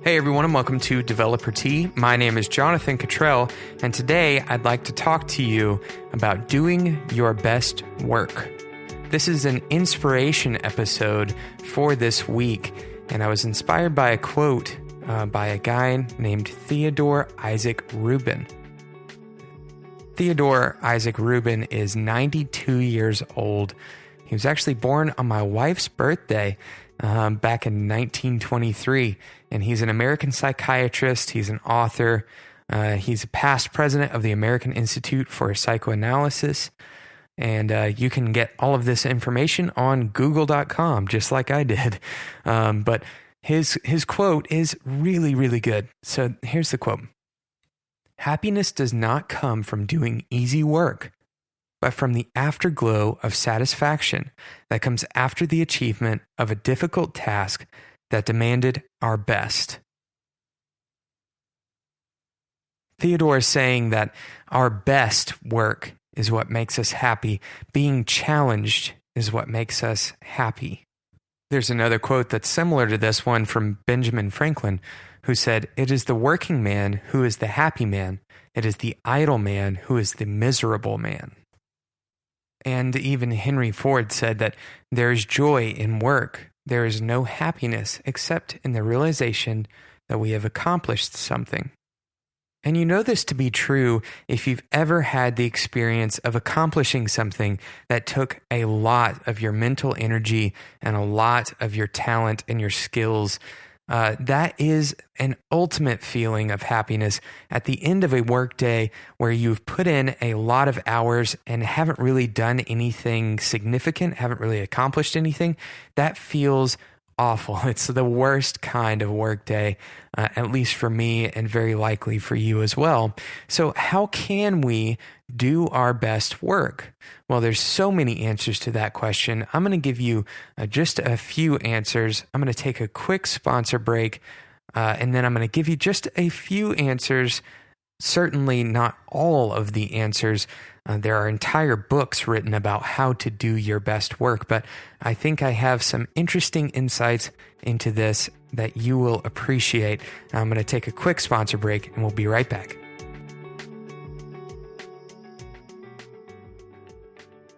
Hey everyone, and welcome to Developer Tea. My name is Jonathan Cottrell, and today I'd like to talk to you about doing your best work. This is an inspiration episode for this week, and I was inspired by a quote by a guy named Theodore Isaac Rubin. Theodore Isaac Rubin is 92 years old. He was actually born on my wife's birthday back in 1923, and he's an American psychiatrist. He's an author. He's a past president of the American Institute for Psychoanalysis, and you can get all of this information on google.com, just like I did. But his quote is really, really good. So here's the quote. Happiness does not come from doing easy work, but from the afterglow of satisfaction that comes after the achievement of a difficult task that demanded our best. Theodore is saying that our best work is what makes us happy. Being challenged is what makes us happy. There's another quote that's similar to this one from Benjamin Franklin, who said, "It is the working man who is the happy man. It is the idle man who is the miserable man." And even Henry Ford said that there is joy in work. There is no happiness except in the realization that we have accomplished something. And you know this to be true if you've ever had the experience of accomplishing something that took a lot of your mental energy and a lot of your talent and your skills. That is an ultimate feeling of happiness at the end of a workday where you've put in a lot of hours and haven't really done anything significant, haven't really accomplished anything. That feels awful. It's the worst kind of workday, at least for me and very likely for you as well. So how can we do our best work? Well, there's so many answers to that question. I'm going to give you just a few answers. I'm going to take a quick sponsor break, and then I'm going to give you just a few answers. Certainly not all of the answers. There are entire books written about how to do your best work, but I think I have some interesting insights into this that you will appreciate. I'm going to take a quick sponsor break, and we'll be right back.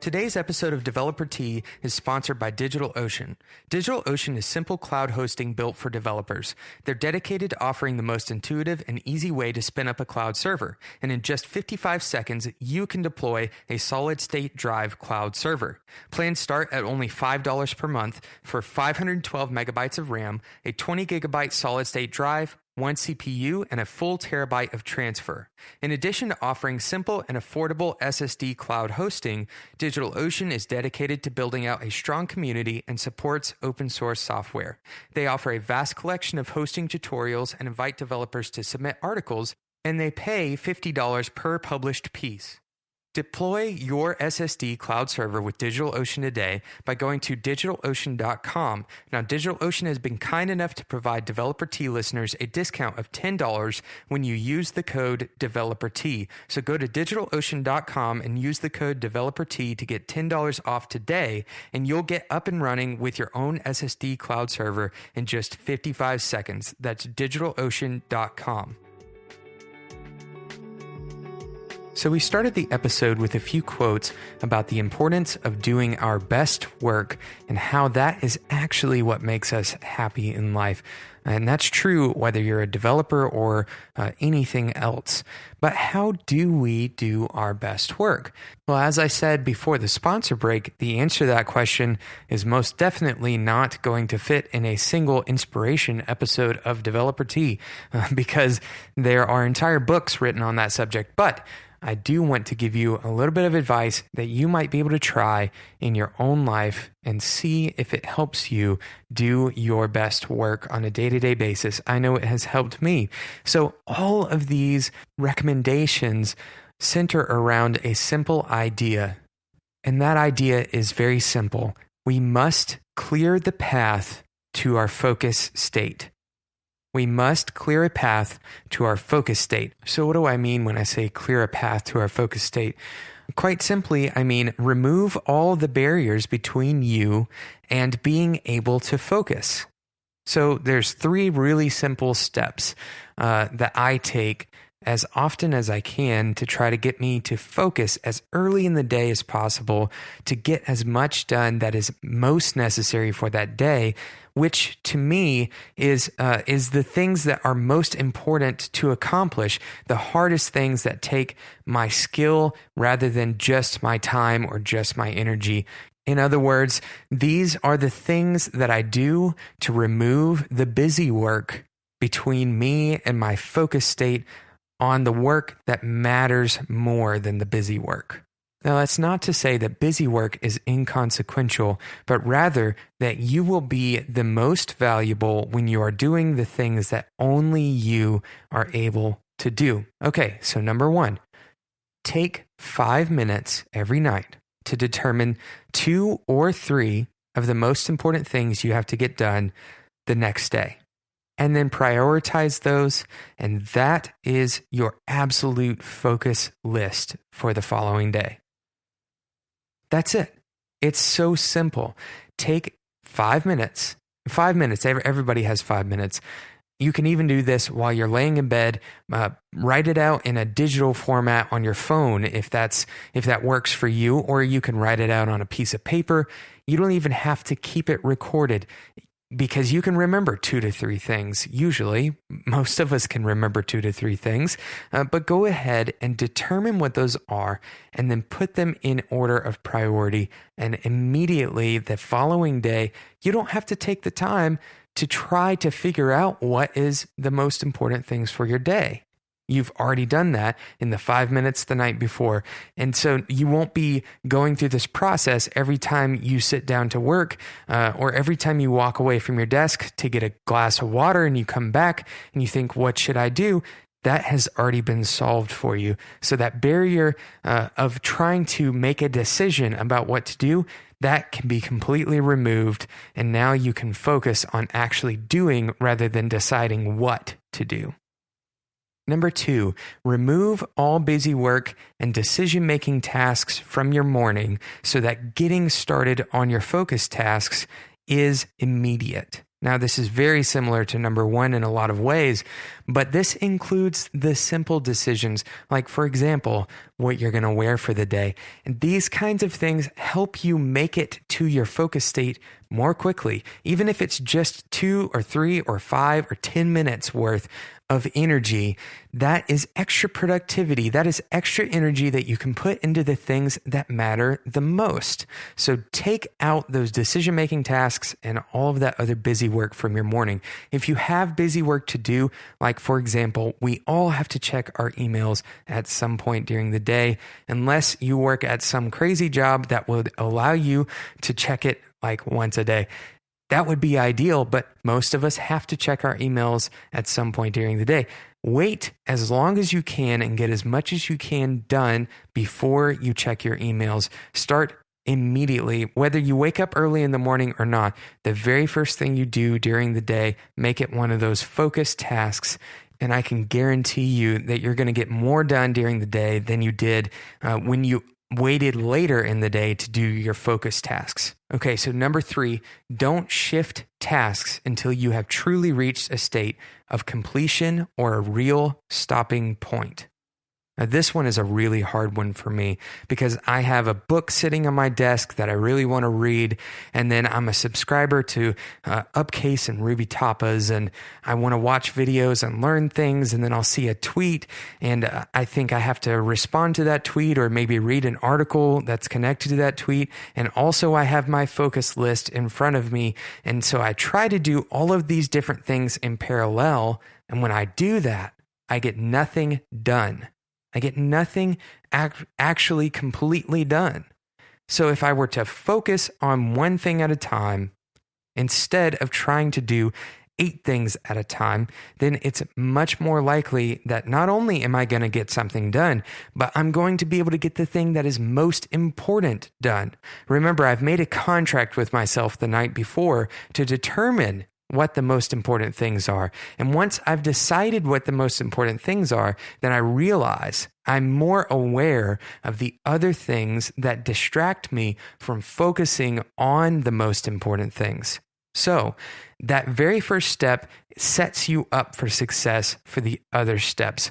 Today's episode of Developer Tea is sponsored by DigitalOcean. DigitalOcean is simple cloud hosting built for developers. They're dedicated to offering the most intuitive and easy way to spin up a cloud server. And in just 55 seconds, you can deploy a solid-state drive cloud server. Plans start at only $5 per month for 512 megabytes of RAM, a 20 gigabyte solid-state drive, 1 CPU, and a full terabyte of transfer. In addition to offering simple and affordable SSD cloud hosting, DigitalOcean is dedicated to building out a strong community and supports open source software. They offer a vast collection of hosting tutorials and invite developers to submit articles, and they pay $50 per published piece. Deploy your SSD cloud server with DigitalOcean today by going to DigitalOcean.com. Now, DigitalOcean has been kind enough to provide Developer Tea listeners a discount of $10 when you use the code DeveloperT. So go to DigitalOcean.com and use the code DeveloperT to get $10 off today, and you'll get up and running with your own SSD cloud server in just 55 seconds. That's DigitalOcean.com. So we started the episode with a few quotes about the importance of doing our best work and how that is actually what makes us happy in life. And that's true whether you're a developer or anything else. But how do we do our best work? Well, as I said before the sponsor break, the answer to that question is most definitely not going to fit in a single inspiration episode of Developer Tea because there are entire books written on that subject. But I do want to give you a little bit of advice that you might be able to try in your own life and see if it helps you do your best work on a day-to-day basis. I know it has helped me. So all of these recommendations center around a simple idea, and that idea is very simple. We must clear the path to our focus state. We must clear a path to our focus state. So what do I mean when I say clear a path to our focus state? Quite simply, I mean remove all the barriers between you and being able to focus. So there's 3 really simple steps that I take as often as I can to try to get me to focus as early in the day as possible to get as much done that is most necessary for that day, which to me is the things that are most important to accomplish, the hardest things that take my skill rather than just my time or just my energy. In other words, these are the things that I do to remove the busy work between me and my focus state on the work that matters more than the busy work. Now, that's not to say that busy work is inconsequential, but rather that you will be the most valuable when you are doing the things that only you are able to do. Okay, so number 1, take 5 minutes every night to determine 2 or 3 of the most important things you have to get done the next day. And then prioritize those, and that is your absolute focus list for the following day. That's it. It's so simple. Take 5 minutes. 5 minutes. Everybody has 5 minutes. You can even do this while you're laying in bed. Write it out in a digital format on your phone if that works for you, or you can write it out on a piece of paper. You don't even have to keep it recorded, because you can remember 2 to 3 things. Usually, most of us can remember 2 to 3 things, but go ahead and determine what those are and then put them in order of priority. And immediately the following day, you don't have to take the time to try to figure out what is the most important things for your day. You've already done that in the 5 minutes the night before. And so you won't be going through this process every time you sit down to work or every time you walk away from your desk to get a glass of water and you come back and you think, what should I do? That has already been solved for you. So that barrier of trying to make a decision about what to do, that can be completely removed. And now you can focus on actually doing rather than deciding what to do. Number 2, remove all busy work and decision-making tasks from your morning so that getting started on your focus tasks is immediate. Now, this is very similar to number 1 in a lot of ways, but this includes the simple decisions, like, for example, what you're going to wear for the day. And these kinds of things help you make it to your focus state more quickly, even if it's just 2 or 3 or 5 or 10 minutes worth of energy. That is extra productivity. That is extra energy that you can put into the things that matter the most. So take out those decision-making tasks and all of that other busy work from your morning. If you have busy work to do, like for example, we all have to check our emails at some point during the day, unless you work at some crazy job that would allow you to check it like once a day. That would be ideal, but most of us have to check our emails at some point during the day. Wait as long as you can and get as much as you can done before you check your emails. Start immediately, whether you wake up early in the morning or not. The very first thing you do during the day, make it one of those focused tasks. And I can guarantee you that you're going to get more done during the day than you did when you waited later in the day to do your focus tasks. Okay, so number 3, don't shift tasks until you have truly reached a state of completion or a real stopping point. Now, this one is a really hard one for me because I have a book sitting on my desk that I really want to read, and then I'm a subscriber to Upcase and Ruby Tapas, and I want to watch videos and learn things, and then I'll see a tweet, and I think I have to respond to that tweet or maybe read an article that's connected to that tweet, and also I have my focus list in front of me, and so I try to do all of these different things in parallel, and when I do that, I get nothing done. I get nothing actually completely done. So if I were to focus on one thing at a time, instead of trying to do 8 things at a time, then it's much more likely that not only am I going to get something done, but I'm going to be able to get the thing that is most important done. Remember, I've made a contract with myself the night before to determine what the most important things are. And once I've decided what the most important things are, then I realize I'm more aware of the other things that distract me from focusing on the most important things. So that very first step sets you up for success for the other steps.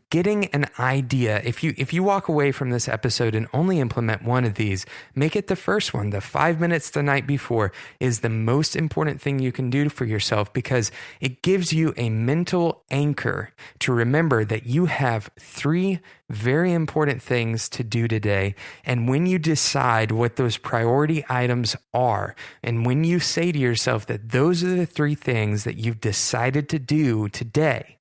Getting an idea, if you walk away from this episode and only implement one of these, make it the first one. The 5 minutes the night before is the most important thing you can do for yourself, because it gives you a mental anchor to remember that you have 3 very important things to do today. And when you decide what those priority items are, and when you say to yourself that those are the 3 things that you've decided to do today,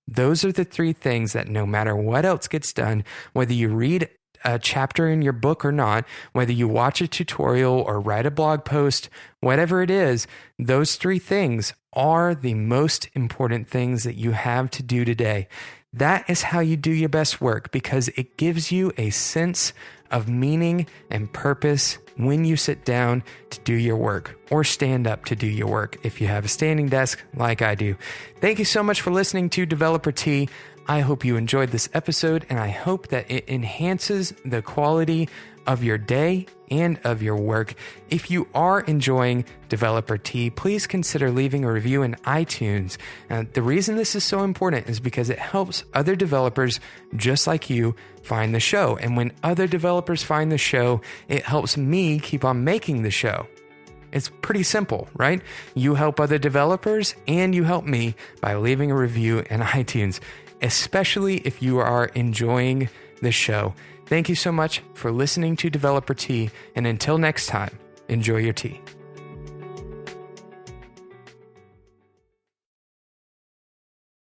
those are the 3 things that no matter what else gets done, whether you read a chapter in your book or not, whether you watch a tutorial or write a blog post, whatever it is, those 3 things are the most important things that you have to do today. That is how you do your best work, because it gives you a sense of meaning and purpose when you sit down to do your work, or stand up to do your work if you have a standing desk like I do. Thank you so much for listening to Developer Tea. I hope you enjoyed this episode, and I hope that it enhances the quality of your day and of your work. If you are enjoying Developer Tea, please consider leaving a review in iTunes. The reason this is so important is because it helps other developers just like you find the show. And when other developers find the show, it helps me keep on making the show. It's pretty simple, right? You help other developers and you help me by leaving a review in iTunes, especially if you are enjoying the show. Thank you so much for listening to Developer Tea, and until next time, enjoy your tea.